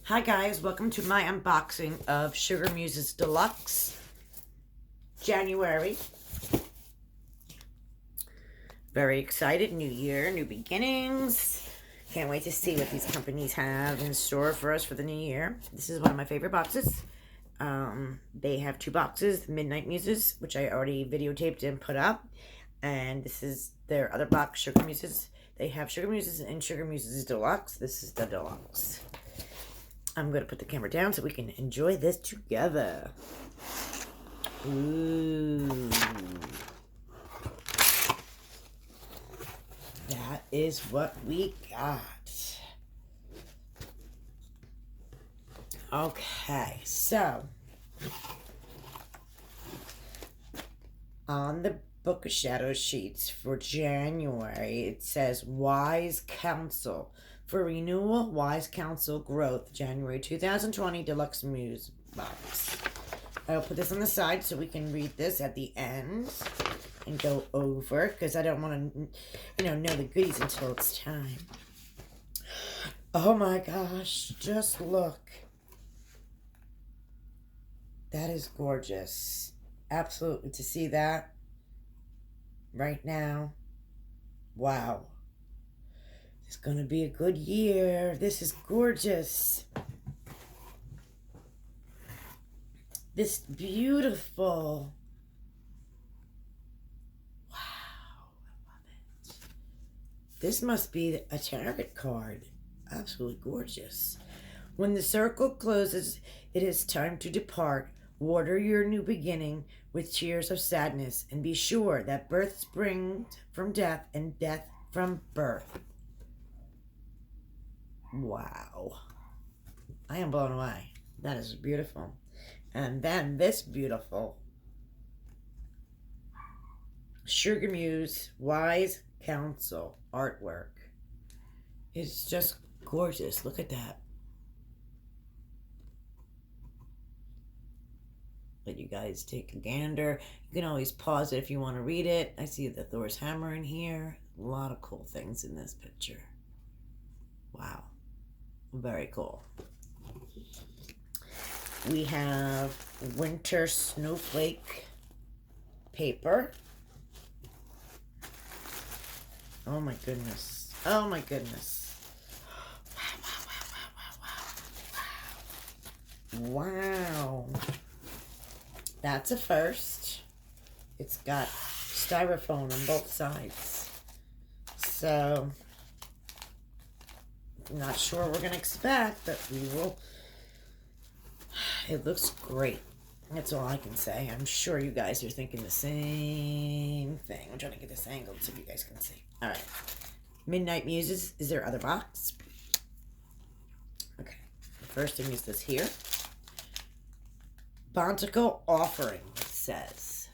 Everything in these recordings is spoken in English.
Hi guys, welcome to my unboxing of SugarMuses Deluxe January. Very excited, new year, new beginnings. Can't wait to see what these companies have in store for us for the new year. This is one of my favorite boxes. They have two boxes, Midnight Muses, which I already videotaped and put up. And this is their other box, SugarMuses. They have SugarMuses and SugarMuses Deluxe. This is the Deluxe. I'm going to put the camera down so we can enjoy this together. Ooh. That is what we got. Okay, so on the Book of Shadows sheets for January, it says Wise Counsel. For renewal, Wise Counsel Growth, January 2020 Deluxe Muse box. I'll put this on the side so we can read this at the end and go over, because I don't want to, know the goodies until it's time. Oh my gosh, just look. That is gorgeous. Absolutely, to see that right now. Wow. It's going to be a good year. This is gorgeous. This beautiful. Wow, I love it. This must be a tarot card. Absolutely gorgeous. When the circle closes, it is time to depart. Water your new beginning with tears of sadness, and be sure that birth springs from death and death from birth. Wow. I am blown away. That is beautiful. And then this beautiful SugarMuse Wise Counsel artwork. It's just gorgeous. Look at that. Let you guys take a gander. You can always pause it if you want to read it. I see the Thor's hammer in here. A lot of cool things in this picture. Wow. Very cool. We have winter snowflake paper. Oh my goodness. Oh my goodness. Wow. That's a first. It's got styrofoam on both sides. So not sure what we're going to expect, but we will. It looks great. That's all I can say. I'm sure you guys are thinking the same thing. I'm trying to get this angled so you guys can see. All right. Midnight Muses is their other box. Okay. The first thing is this here. Magickal Offering, it says.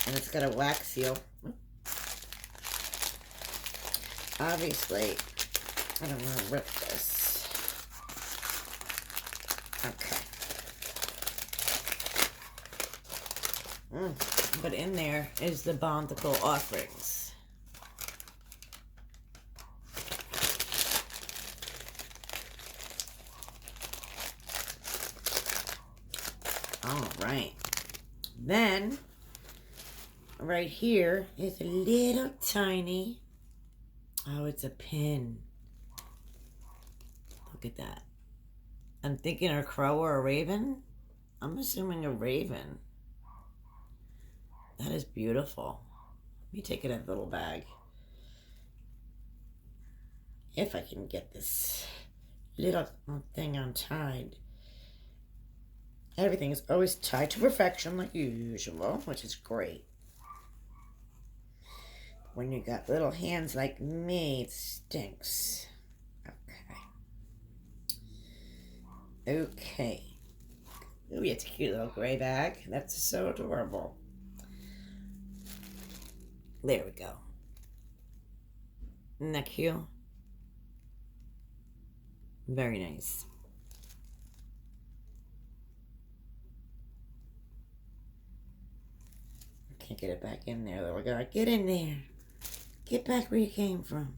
And it's got a wax seal. Obviously, I don't want to rip this. Okay. But in there is the Magickal Offerings. All right. Then, right here is a little tiny. Oh, it's a pin. Look at that. I'm thinking a crow or a raven. I'm assuming a raven. That is beautiful. Let me take it in a little bag. If I can get this little thing untied. Everything is always tied to perfection like usual, which is great. When you got little hands like me, it stinks. Okay. Ooh, it's a cute little gray bag. That's so adorable. There we go. Isn't that cute? Very nice. Can't get it back in there though. We gotta get in there. Get back where you came from.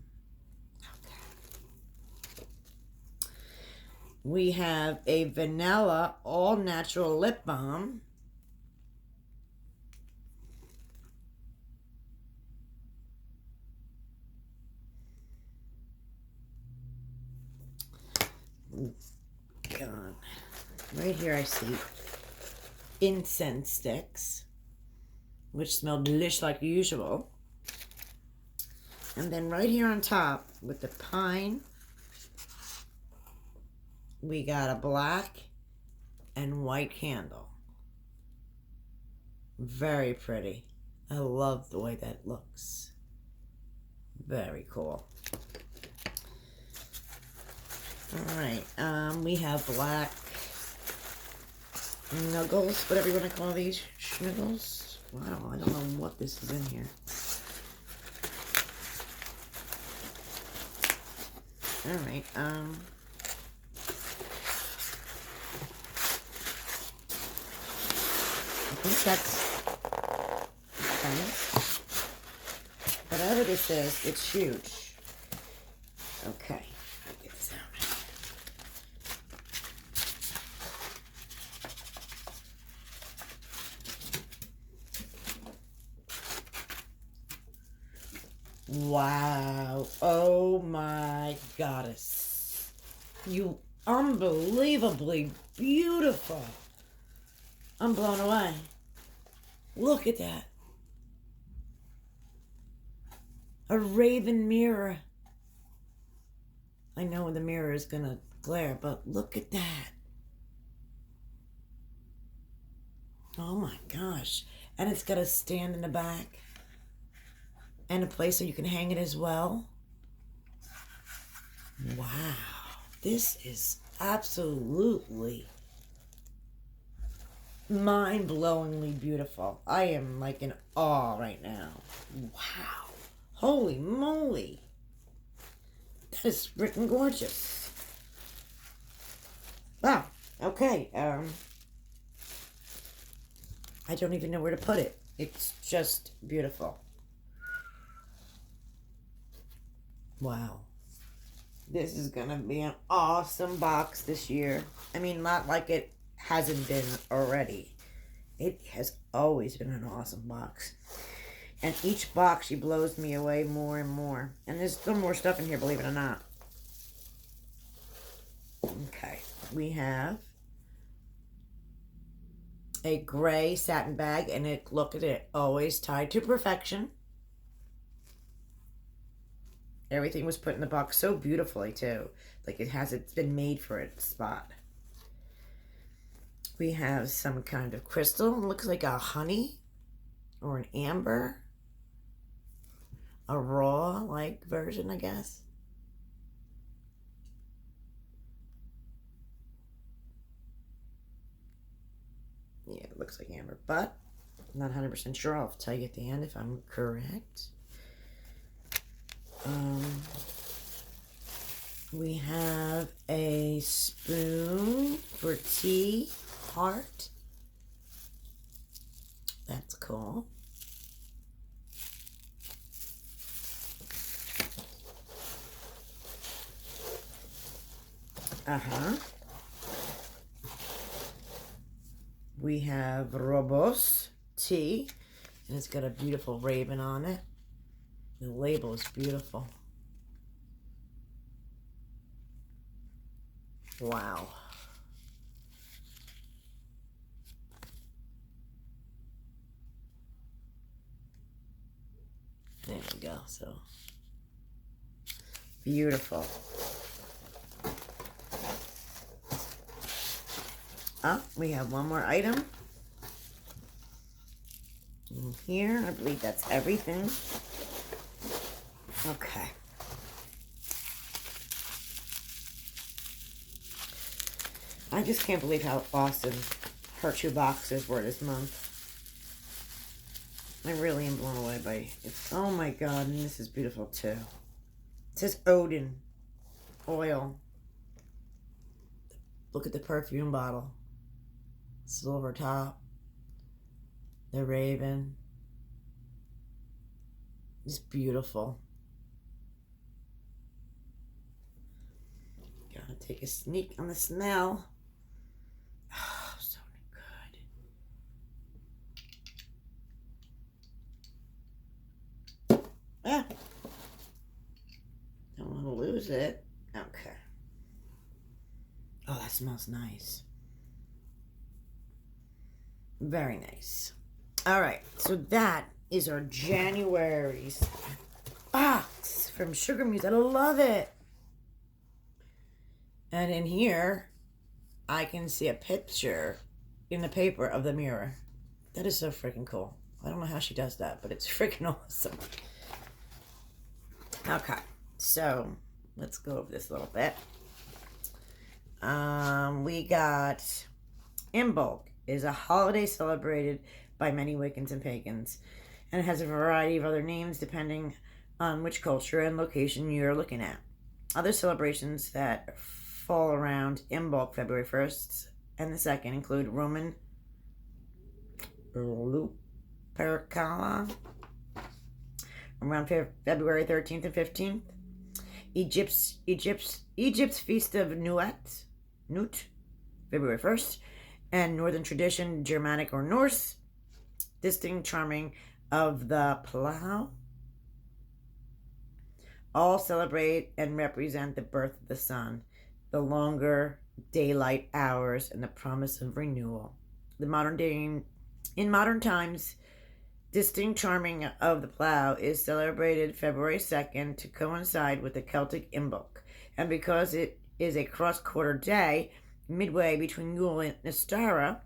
We have a vanilla all natural lip balm. God. Right here I see incense sticks, which smell delicious like usual. And then right here on top with the pine, we got a black and white candle. Very pretty. I love the way that looks. Very cool. Alright, we have black nuggles, whatever you want to call these. Schnuggles? Wow, I don't know what this is in here. Alright, I think that's okay. Whatever this is, it's huge. Okay, get this out. Wow. Oh my goddess. You unbelievably beautiful. I'm blown away. Look at that. A raven mirror. I know the mirror is gonna glare, but look at that. Oh my gosh. And it's got a stand in the back. And a place so you can hang it as well. Wow. This is absolutely mind-blowingly beautiful. I am like in awe right now. Wow. Holy moly. That is freaking gorgeous. Wow. Okay. I don't even know where to put it. It's just beautiful. Wow. This is going to be an awesome box this year. I mean, not like it hasn't been already. It has always been an awesome box. And each box, she blows me away more and more. And there's still more stuff in here, believe it or not. Okay. We have a gray satin bag. And it, look at it, always tied to perfection. Everything was put in the box so beautifully, too. Like it's been made for its spot. We have some kind of crystal. It looks like a honey or an amber. A raw-like version, I guess. Yeah, it looks like amber, but I'm not 100% sure. I'll tell you at the end if I'm correct. We have a spoon for tea, heart. That's cool. We have Robos tea, and it's got a beautiful raven on it. The label is beautiful. Wow. There we go. So beautiful. Oh, we have one more item. In here, I believe that's everything. Okay. I just can't believe how awesome her 2 boxes were this month. I really am blown away by it. Oh my god, and this is beautiful too. It says Odin oil. Look at the perfume bottle. Silver top. The raven. It's beautiful. Gotta take a sneak on the smell. Oh, so good. Ah. Don't want to lose it. Okay. Oh, that smells nice. Very nice. All right, so that is our January's box from SugarMuses. I love it. And in here, I can see a picture in the paper of the mirror. That is so freaking cool. I don't know how she does that, but it's freaking awesome. Okay, so let's go over this a little bit. We got Imbolc is a holiday celebrated by many Wiccans and pagans, and it has a variety of other names depending on which culture and location you're looking at. Other celebrations that fall around Imbolc February 1st and the 2nd include Roman Lupercala around February 13th and 15th, Egypt's Feast of Nut, February 1st, and Northern tradition, Germanic or Norse, distinct charming of the plough, all celebrate and represent the birth of the sun, the longer daylight hours, and the promise of renewal. In modern times, distinct charming of the plough is celebrated February 2nd to coincide with the Celtic Imbolc, and because it is a cross-quarter day, midway between Yule and Nastara,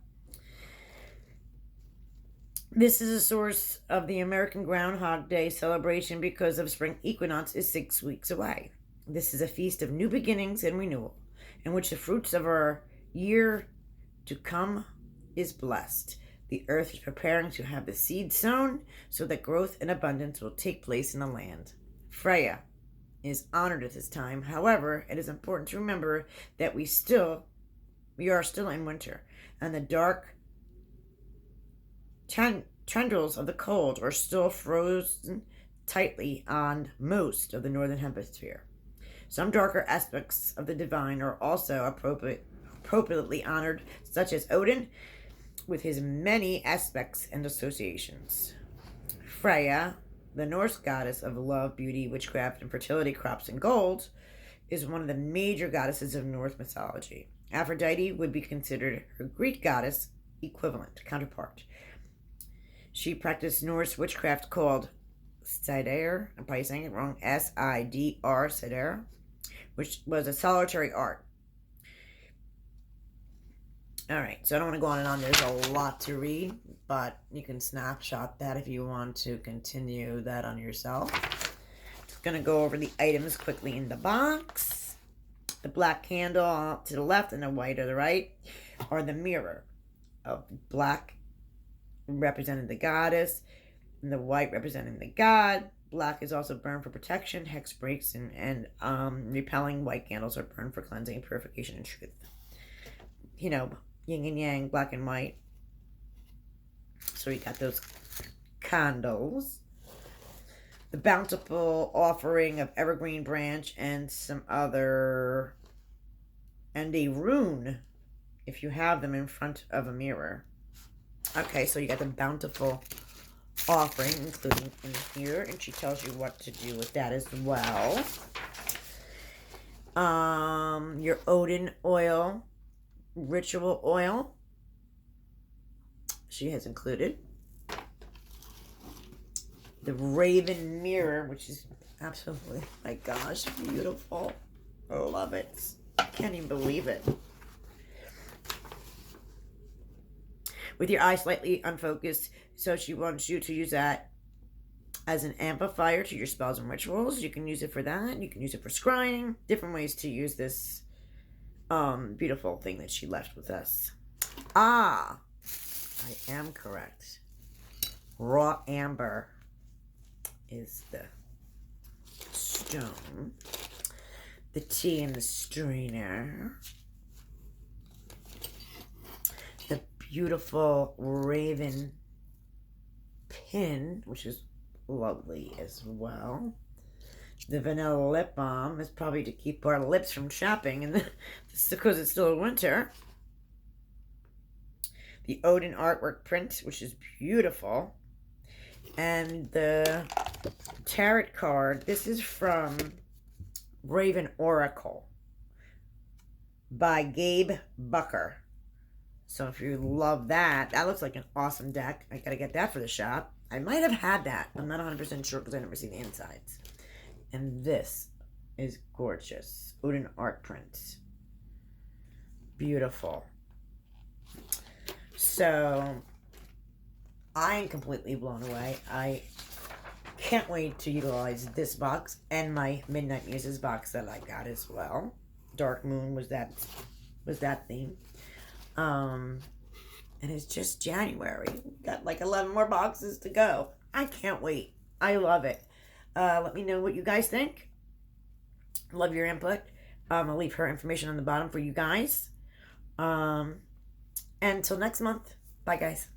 this is a source of the American Groundhog Day celebration because of spring equinox is 6 weeks away. This is a feast of new beginnings and renewal, in which the fruits of our year to come is blessed. The earth is preparing to have the seed sown so that growth and abundance will take place in the land. Freya is honored at this time. However, it is important to remember that we are still in winter, and the dark tendrils of the cold are still frozen tightly on most of the northern hemisphere. Some darker aspects of the divine are also appropriately honored, such as Odin, with his many aspects and associations. Freya, the Norse goddess of love, beauty, witchcraft, and fertility, crops, and gold, is one of the major goddesses of Norse mythology. Aphrodite would be considered her Greek goddess counterpart. She practiced Norse witchcraft called Sidr, I'm probably saying it wrong, S-I-D-R, Sidr, which was a solitary art. All right, so I don't want to go on and on. There's a lot to read, but you can snapshot that if you want to continue that on yourself. Just going to go over the items quickly in the box. The black candle to the left and the white to the right are the mirror of black representing the goddess and the white representing the god. Black is also burned for protection, hex breaks, and repelling. White candles are burned for cleansing, purification, and truth. You know, yin and yang, black and white. So we got those candles. The bountiful offering of evergreen branch and some other, and a rune if you have them in front of a mirror. Okay, so you got the bountiful offering, including in here, and she tells you what to do with that as well. Your Odin oil, ritual oil, she has included. The Raven mirror, which is absolutely, my gosh, beautiful. I love it. I can't even believe it. With your eyes slightly unfocused, so she wants you to use that as an amplifier to your spells and rituals. You can use it for that. You can use it for scrying. Different ways to use this beautiful thing that she left with us. I am correct. Raw amber is the stone. The tea and the strainer. The beautiful raven pin, which is lovely as well. The vanilla lip balm is probably to keep our lips from chapping, and this is because it's still winter. The Odin artwork print, which is beautiful. And the tarot card. This is from Raven Oracle by Gabe Bucker. So if you love that, that looks like an awesome deck. I gotta get that for the shop. I might have had that. I'm not 100% sure because I never seen the insides. And this is gorgeous. Odin art print. Beautiful. So I am completely blown away. I can't wait to utilize this box and my Midnight Muses box that I got as well. Dark Moon was that theme. And it's just January. We've got like 11 more boxes to go. I can't wait. I love it. Let me know what you guys think. Love your input. I'll leave her information on the bottom for you guys. Until next month. Bye, guys.